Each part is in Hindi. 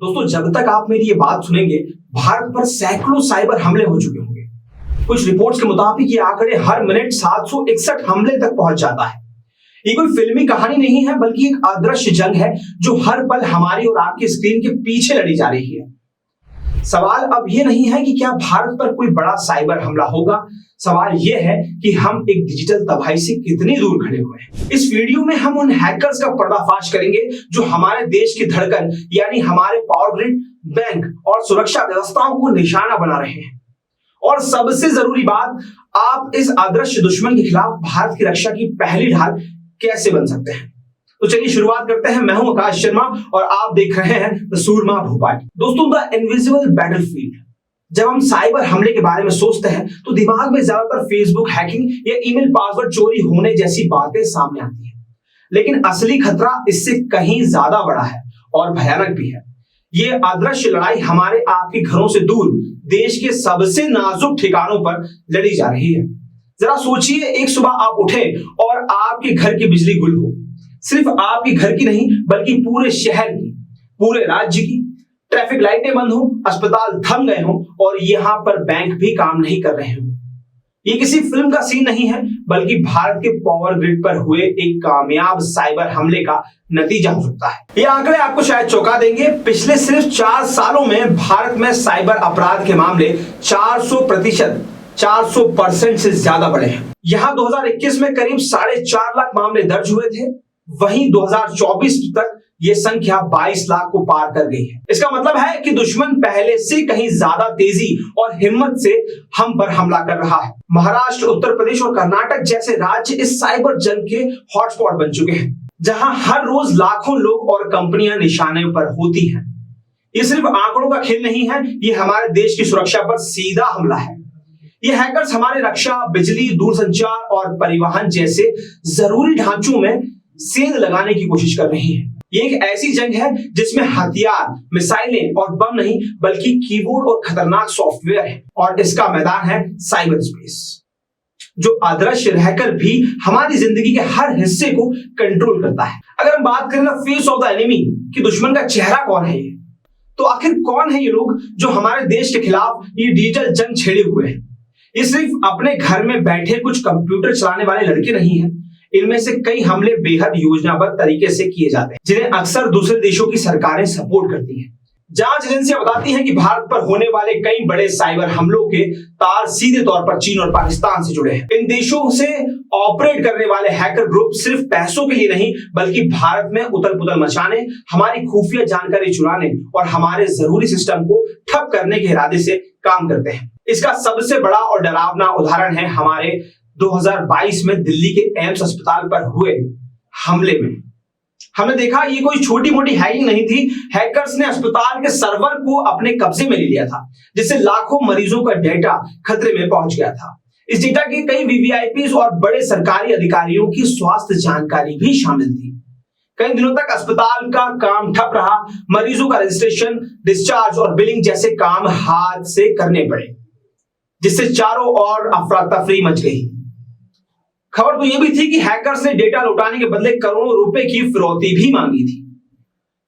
दोस्तों, जब तक आप मेरी ये बात सुनेंगे, भारत पर सैकड़ों साइबर हमले हो चुके होंगे। कुछ रिपोर्ट्स के मुताबिक ये आंकड़े हर मिनट 761 हमले तक पहुंच जाता है। ये कोई फिल्मी कहानी नहीं है, बल्कि एक अदृश्य जंग है जो हर पल हमारी और आपकी स्क्रीन के पीछे लड़ी जा रही है। सवाल अब ये नहीं है कि क्या भारत पर कोई बड़ा साइबर हमला होगा, सवाल ये है कि हम एक डिजिटल तबाही से कितनी दूर खड़े हुए हैं। इस वीडियो में हम उन हैकर्स का पर्दाफाश करेंगे जो हमारे देश की धड़कन यानी हमारे पावर ग्रिड, बैंक और सुरक्षा व्यवस्थाओं को निशाना बना रहे हैं। और सबसे जरूरी बात, आप इस अदृश्य दुश्मन के खिलाफ भारत की रक्षा की पहली ढाल कैसे बन सकते हैं। तो चलिए शुरुआत करते हैं। मैं हूं आकाश शर्मा और आप देख रहे हैं द सूरमा भोपाल। दोस्तों, द इनविजिबल बैटलफील्ड। जब हम साइबर हमले के बारे में सोचते हैं तो दिमाग में ज्यादातर फेसबुक हैकिंग या ईमेल पासवर्ड चोरी होने जैसी बातें सामने आती हैं। लेकिन असली खतरा इससे कहीं ज्यादा बड़ा है और भयानक भी है। ये अदृश्य लड़ाई हमारे आपके घरों से दूर देश के सबसे नाजुक ठिकानों पर लड़ी जा रही है। जरा सोचिए, एक सुबह आप उठे और आपके घर की बिजली गुल हो। सिर्फ आपके घर की नहीं, बल्कि पूरे शहर की, पूरे राज्य की। ट्रैफिक लाइटें बंद हो, अस्पताल थम गए हो और यहाँ पर बैंक भी काम नहीं कर रहे हो। ये किसी फिल्म का सीन नहीं है, बल्कि भारत के पावर ग्रिड पर हुए एक कामयाब साइबर हमले का नतीजा हो सकता है। ये आंकड़े आपको शायद चौंका देंगे। पिछले सिर्फ 4 सालों में भारत में साइबर अपराध के मामले 400% से ज्यादा बढ़े हैं। यहाँ 2021 में करीब 4.5 लाख मामले दर्ज हुए थे, वहीं 2024 तक ये संख्या 22 लाख को पार कर गई है। इसका मतलब है कि दुश्मन पहले से कहीं ज्यादा तेजी और हिम्मत से हम पर हमला कर रहा है। महाराष्ट्र, उत्तर प्रदेश और कर्नाटक जैसे राज्य इस साइबर जंग के हॉटस्पॉट बन चुके हैं, जहां हर रोज लाखों लोग और कंपनियां निशाने पर होती हैं। ये सिर्फ आंकड़ों का खेल नहीं है, ये हमारे देश की सुरक्षा पर सीधा हमला है। ये हैकर्स हमारे रक्षा, बिजली, दूरसंचार और परिवहन जैसे जरूरी ढांचों में सेंध लगाने की कोशिश कर रही हैं। ये एक ऐसी जंग है जिसमें हथियार, मिसाइलें और बम नहीं, बल्कि कीबोर्ड और खतरनाक सॉफ्टवेयर है। और इसका मैदान है साइबर स्पेस, जो अदृश्य रहकर भी हमारी जिंदगी के हर हिस्से को कंट्रोल करता है। अगर हम बात करें ना फेस ऑफ द एनिमी, कि दुश्मन का चेहरा कौन है, ये तो आखिर कौन है ये लोग जो हमारे देश के खिलाफ ये डिजिटल जंग छेड़े हुए हैं। ये सिर्फ अपने घर में बैठे कुछ कंप्यूटर चलाने वाले लड़के नहीं है। इनमें से कई हमले बेहद योजनाबद्ध तरीके से किए जाते हैं, जिन्हें अक्सर दूसरे देशों की सरकारें सपोर्ट करती हैं। जांच एजेंसियां बताती हैं कि भारत पर होने वाले कई बड़े साइबर हमलों के तार सीधे तौर पर चीन और पाकिस्तान से जुड़े हैं। इन देशों से ऑपरेट करने वाले हैकर ग्रुप सिर्फ पैसों के लिए नहीं, बल्कि भारत में उथल पुथल मचाने, हमारी खुफिया जानकारी चुराने और हमारे जरूरी सिस्टम को ठप करने के इरादे से काम करते हैं। इसका सबसे बड़ा और डरावना उदाहरण है हमारे 2022 में दिल्ली के एम्स अस्पताल पर हुए हमले में। हमने देखा ये कोई छोटी मोटी हैकिंग नहीं थी। हैकर्स ने अस्पताल के सर्वर को अपने कब्जे में ले लिया था, जिससे लाखों मरीजों का डेटा खतरे में पहुंच गया था। इस डेटा के कई वीवीआईपी और बड़े सरकारी अधिकारियों की स्वास्थ्य जानकारी भी शामिल थी। कई दिनों तक अस्पताल का काम ठप रहा। मरीजों का रजिस्ट्रेशन, डिस्चार्ज और बिलिंग जैसे काम हाथ से करने पड़े, जिससे चारों ओर अफरा तफरी मच गई। खबर तो यह भी थी कि हैकर्स ने डेटा लौटाने के बदले करोड़ों रुपए की फिरौती भी मांगी थी।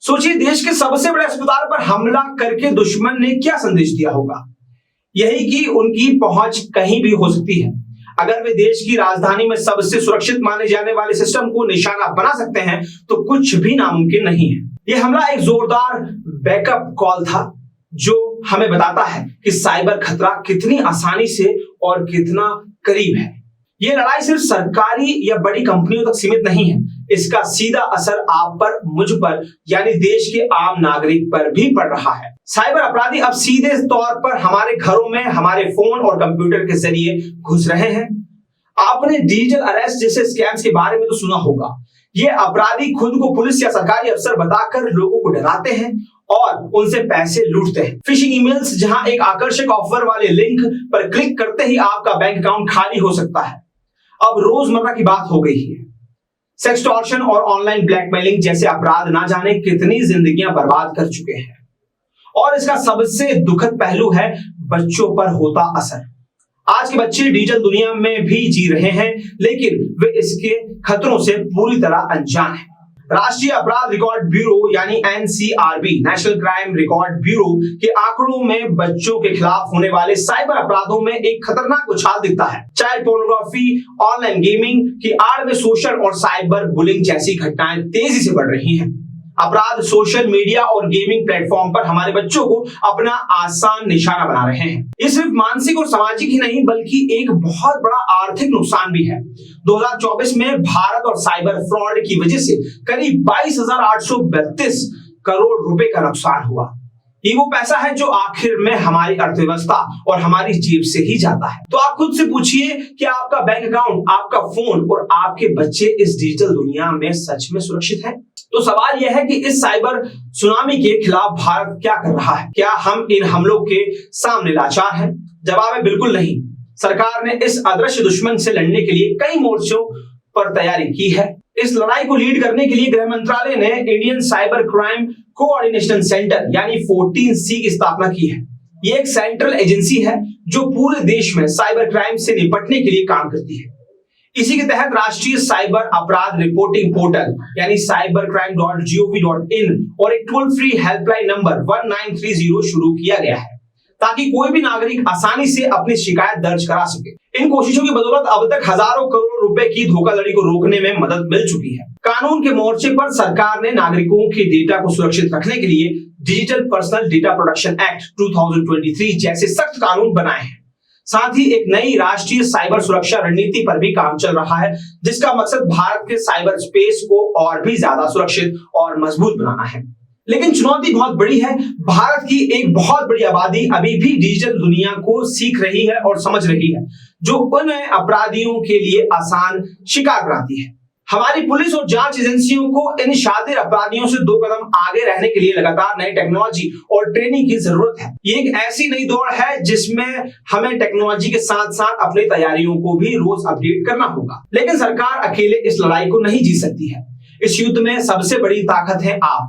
सोचिए, देश के सबसे बड़े अस्पताल पर हमला करके दुश्मन ने क्या संदेश दिया होगा। यही कि उनकी पहुंच कहीं भी हो सकती है। अगर वे देश की राजधानी में सबसे सुरक्षित माने जाने वाले सिस्टम को निशाना बना सकते हैं, तो कुछ भी नामुमकिन नहीं है। यह हमला एक जोरदार बैकअप कॉल था, जो हमें बताता है कि साइबर खतरा कितनी आसानी से और कितना करीब है। ये लड़ाई सिर्फ सरकारी या बड़ी कंपनियों तक सीमित नहीं है। इसका सीधा असर आप पर, मुझ पर, यानी देश के आम नागरिक पर भी पड़ रहा है। साइबर अपराधी अब सीधे तौर पर हमारे घरों में हमारे फोन और कंप्यूटर के जरिए घुस रहे हैं। आपने डिजिटल अरेस्ट जैसे स्कैम्स के बारे में तो सुना होगा। ये अपराधी खुद को पुलिस या सरकारी अफसर बताकर लोगों को डराते हैं और उनसे पैसे लूटते हैं। फिशिंग ईमेल्स, जहां एक आकर्षक ऑफर वाले लिंक पर क्लिक करते ही आपका बैंक अकाउंट खाली हो सकता है, अब रोजमर्रा की बात हो गई है। सेक्सटॉर्शन और ऑनलाइन ब्लैकमेलिंग जैसे अपराध ना जाने कितनी जिंदगियां बर्बाद कर चुके हैं। और इसका सबसे दुखद पहलू है बच्चों पर होता असर। आज के बच्चे डिजिटल दुनिया में भी जी रहे हैं, लेकिन वे इसके खतरों से पूरी तरह अनजान हैं। राष्ट्रीय अपराध रिकॉर्ड ब्यूरो यानी NCRB, national crime record bureau के आंकड़ों में बच्चों के खिलाफ होने वाले साइबर अपराधों में एक खतरनाक उछाल दिखता है। चाइल्ड पोर्नोग्राफी, ऑनलाइन गेमिंग की आड़ में सोशल और साइबर बुलिंग जैसी घटनाएं तेजी से बढ़ रही हैं। अपराध सोशल मीडिया और गेमिंग प्लेटफॉर्म पर हमारे बच्चों को अपना आसान निशाना बना रहे हैं। ये सिर्फ मानसिक और सामाजिक ही नहीं बल्कि एक बहुत बड़ा आर्थिक नुकसान भी है। 2024 में भारत और साइबर फ्रॉड की वजह से करीब 22,832 करोड़ रुपए का नुकसान हुआ। ये वो पैसा है जो आखिर में हमारी अर्थव्यवस्था और हमारी जेब से ही जाता है। तो आप खुद से पूछिए कि आपका बैंक अकाउंट, आपका फोन और आपके बच्चे इस डिजिटल दुनिया में सच में सुरक्षित है? तो सवाल यह है कि इस साइबर सुनामी के खिलाफ भारत क्या कर रहा है? क्या हम इन हमलों के सामने लाचार हैं? जवाब है बिल्कुल नहीं। सरकार ने इस अदृश्य दुश्मन से लड़ने के लिए कई मोर्चों पर तैयारी की है। इस लड़ाई को लीड करने के लिए गृह मंत्रालय ने Indian cyber crime coordination centre यानी 14C की स्थापना की है। ये एक सेंट्रल एजेंसी है जो पूरे देश में साइबर क्राइम से निपटने के लिए काम करती है। इसी के तहत राष्ट्रीय साइबर अपराध रिपोर्टिंग पोर्टल यानी cybercrime.gov.in और एक टोल फ्री हेल्पलाइन नंबर 1930 शुरू किया गया है ताकि कोई भी नागरिक आसानी से अपनी शिकायत दर्ज करा सके। इन कोशिशों की बदौलत अब तक हजारों करोड़ रुपए की धोखाधड़ी को रोकने में मदद मिल चुकी है। कानून के मोर्चे पर सरकार ने नागरिकों के डेटा को सुरक्षित रखने के लिए digital personal data protection act 2023 जैसे सख्त कानून बनाए हैं। साथ ही एक नई राष्ट्रीय साइबर सुरक्षा रणनीति पर भी काम चल रहा है जिसका मकसद भारत के साइबर स्पेस को और भी ज्यादा सुरक्षित और मजबूत बनाना है। लेकिन चुनौती बहुत बड़ी है। भारत की एक बहुत बड़ी आबादी अभी भी डिजिटल दुनिया को सीख रही है और समझ रही है, जो उन अपराधियों के लिए आसान शिकार बनाती है। हमारी पुलिस और जांच एजेंसियों को इन शातिर अपराधियों से 2 कदम आगे रहने के लिए लगातार नई टेक्नोलॉजी और ट्रेनिंग की जरूरत है। ये एक ऐसी नई दौड़ है जिसमें हमें टेक्नोलॉजी के साथ साथ अपनी तैयारियों को भी रोज अपडेट करना होगा। लेकिन सरकार अकेले इस लड़ाई को नहीं जीत सकती है। इस युद्ध में सबसे बड़ी ताकत है आप,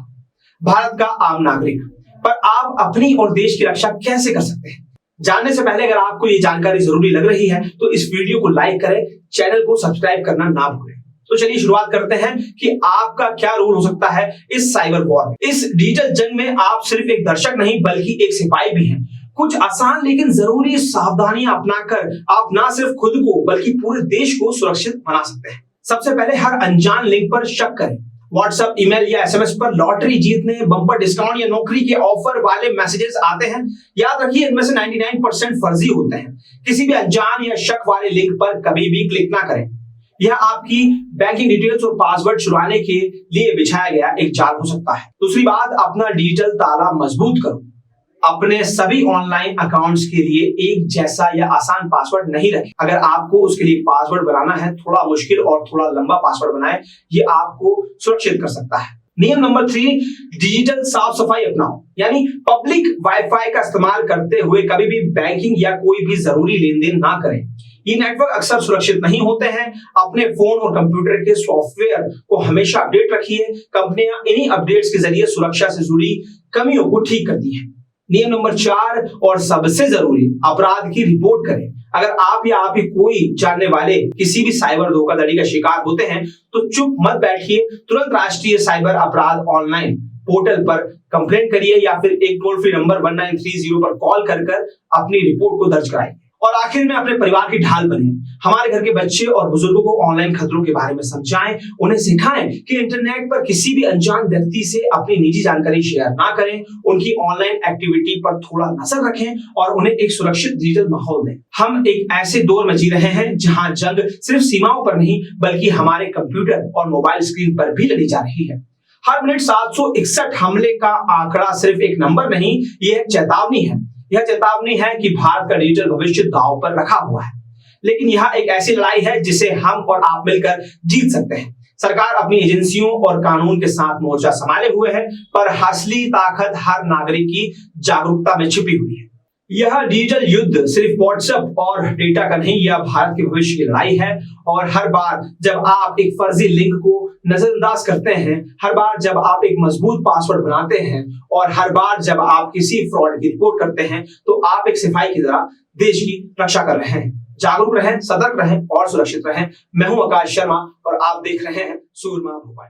भारत का आम नागरिक। पर आप अपनी और देश की रक्षा कैसे कर सकते हैं? जानने से पहले अगर आपको ये जानकारी जरूरी लग रही है तो इस वीडियो को लाइक करें, चैनल को सब्सक्राइब करना ना भूलें। तो चलिए शुरुआत करते हैं कि आपका क्या रोल हो सकता है इस साइबर वॉर में। इस डिजिटल जंग में आप सिर्फ एक दर्शक नहीं बल्कि एक सिपाही भी हैं। कुछ आसान लेकिन जरूरी सावधानियां अपनाकर आप ना सिर्फ खुद को बल्कि पूरे देश को सुरक्षित बना सकते हैं। सबसे पहले हर अनजान लिंक पर शक करें। व्हाट्सएप, ईमेल या एसएमएस पर लॉटरी जीतने, बम्पर डिस्काउंट या नौकरी के ऑफर वाले मैसेजेस आते हैं। याद रखिए इनमें से 99% फर्जी होते हैं। किसी भी अनजान या शक वाले लिंक पर कभी भी क्लिक ना करें। यह आपकी बैंकिंग डिटेल्स और पासवर्ड चुराने के लिए बिछाया गया एक जाल हो सकता है। दूसरी बात, अपना डिजिटल ताला मजबूत करो। अपने सभी ऑनलाइन अकाउंट्स के लिए एक जैसा या आसान पासवर्ड नहीं रखें। अगर आपको उसके लिए पासवर्ड बनाना है, थोड़ा मुश्किल और थोड़ा लंबा पासवर्ड बनाएं, ये आपको सुरक्षित कर सकता है। नियम नंबर 3, डिजिटल साफ सफाई अपनाओ। यानी पब्लिक वाईफाई का इस्तेमाल करते हुए कभी भी बैंकिंग या कोई भी जरूरी लेन देन ना करें। ये नेटवर्क अक्सर सुरक्षित नहीं होते हैं। अपने फोन और कंप्यूटर के सॉफ्टवेयर को हमेशा अपडेट रखिए। कंपनियां इन्हीं अपडेट्स के जरिए सुरक्षा से जुड़ी कमियों को ठीक करती हैं। नियम नंबर 4 और सबसे जरूरी, अपराध की रिपोर्ट करें। अगर आप या आप ही कोई जानने वाले किसी भी साइबर धोखाधड़ी का शिकार होते हैं तो चुप मत बैठिए, तुरंत राष्ट्रीय साइबर अपराध ऑनलाइन पोर्टल पर कंप्लेंट करिए या फिर एक टोल फ्री नंबर 1930 पर कॉल कर अपनी रिपोर्ट को दर्ज कराइए। और आखिर में अपने परिवार की ढाल बने। हमारे घर के बच्चे और बुजुर्गों को ऑनलाइन खतरों के बारे में समझाएं, उन्हें सिखाएं कि इंटरनेट पर किसी भी अनजान व्यक्ति से अपनी निजी जानकारी शेयर ना करें, उनकी ऑनलाइन एक्टिविटी पर थोड़ा नजर रखें और उन्हें एक सुरक्षित डिजिटल माहौल दें। हम एक ऐसे दौर में जी रहे हैं जहां जंग सिर्फ सीमाओं पर नहीं बल्कि हमारे कंप्यूटर और मोबाइल स्क्रीन पर भी लड़ी जा रही है। हर मिनट 761 हमले का आंकड़ा सिर्फ एक नंबर नहीं, यह एक चेतावनी है। यह चेतावनी है कि भारत का डिजिटल भविष्य दांव पर रखा हुआ है। लेकिन यह एक ऐसी लड़ाई है जिसे हम और आप मिलकर जीत सकते हैं। सरकार अपनी एजेंसियों और कानून के साथ मोर्चा संभाले हुए है, पर असली ताकत हर नागरिक की जागरूकता में छिपी हुई है। यह डिजिटल युद्ध सिर्फ व्हाट्सएप और डेटा का नहीं, यह भारत के भविष्य की लड़ाई है। और हर बार जब आप एक फर्जी लिंक को नजरअंदाज करते हैं, हर बार जब आप एक मजबूत पासवर्ड बनाते हैं और हर बार जब आप किसी फ्रॉड की रिपोर्ट करते हैं, तो आप एक सिपाही की तरह देश की रक्षा कर रहे हैं। जागरूक रहें, सतर्क रहें और सुरक्षित रहें। मैं हूं आकाश शर्मा और आप देख रहे हैं सूरमा भोपाल।